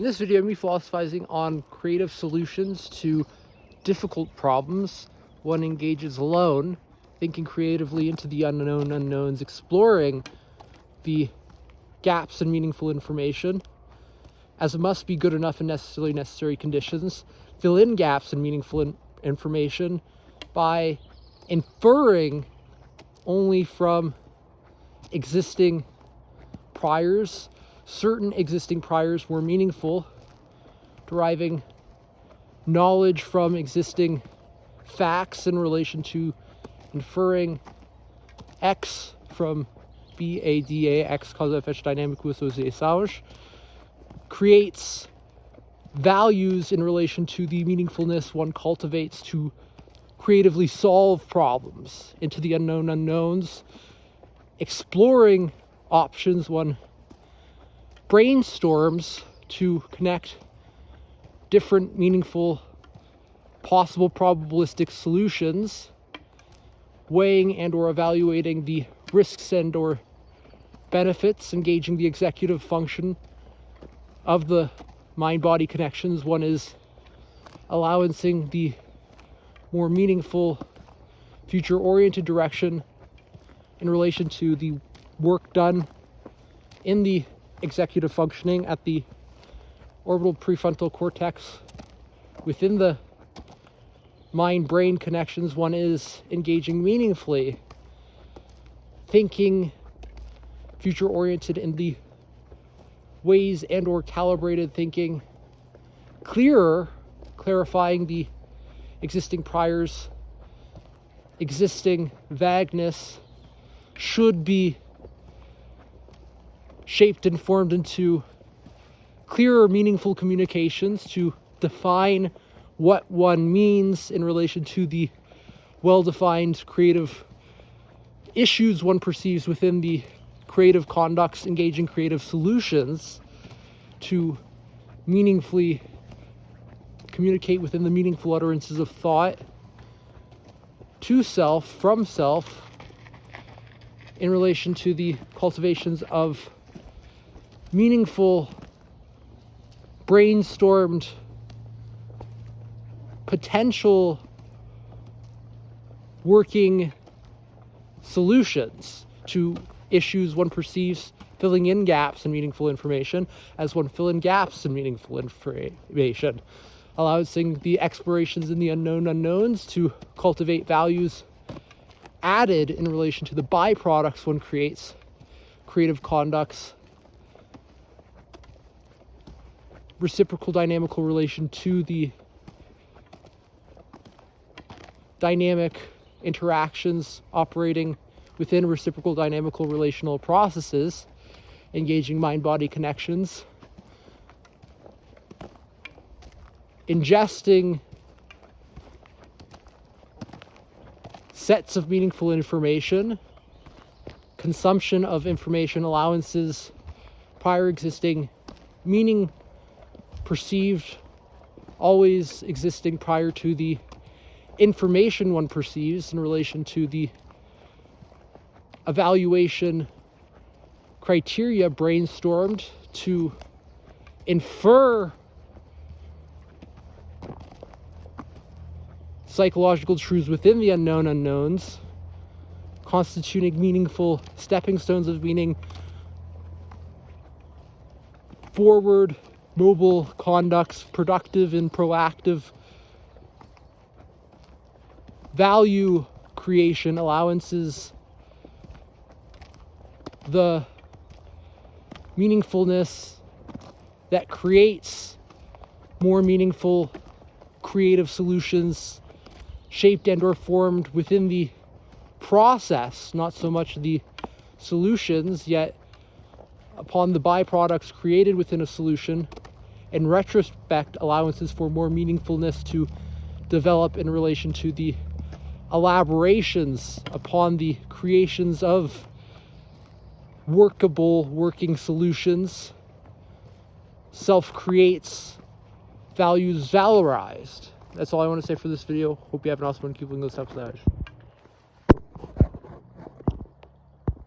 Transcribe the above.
In this video, I'm going to be philosophizing on creative solutions to difficult problems. One engages alone, thinking creatively into the unknown unknowns, exploring the gaps in meaningful information, as it must be good enough and necessarily necessary conditions. Fill in gaps in meaningful information by inferring only from existing priors, certain existing priors more meaningful, deriving knowledge from existing facts in relation to inferring X from BADA, X causa efeito dinâmico associações, creates values in relation to the meaningfulness one cultivates to creatively solve problems into the unknown unknowns, exploring options one brainstorms to connect different meaningful possible probabilistic solutions, weighing and or evaluating the risks and or benefits, engaging the executive function of the mind-body connections. One is allowancing the more meaningful future-oriented direction in relation to the work done in the executive functioning at the orbital prefrontal cortex within the mind-brain connections. One is engaging meaningfully, thinking future-oriented in the ways and or calibrated thinking, clarifying the existing priors, existing vagueness should be shaped and formed into clearer, meaningful communications to define what one means in relation to the well-defined creative issues one perceives within the creative conducts, engaging creative solutions to meaningfully communicate within the meaningful utterances of thought to self, from self, in relation to the cultivations of meaningful, brainstormed, potential working solutions to issues one perceives, filling in gaps in meaningful information as one fill in gaps in meaningful information, allowing the explorations in the unknown unknowns to cultivate values added in relation to the byproducts one creates, creative conducts, reciprocal dynamical relation to the dynamic interactions operating within reciprocal dynamical relational processes, engaging mind-body connections, ingesting sets of meaningful information, consumption of information allowances, prior existing meaning perceived, always existing prior to the information one perceives in relation to the evaluation criteria brainstormed to infer psychological truths within the unknown unknowns, constituting meaningful stepping stones of meaning, forward mobile conducts, productive and proactive value creation allowances, the meaningfulness that creates more meaningful creative solutions shaped and or formed within the process, not so much the solutions, yet upon the byproducts created within a solution. In retrospect, allowances for more meaningfulness to develop in relation to the elaborations upon the creations of workable working solutions, self-creates values valorized. That's all I want to say for this video. Hope you have an awesome one. Keep living those types of lives.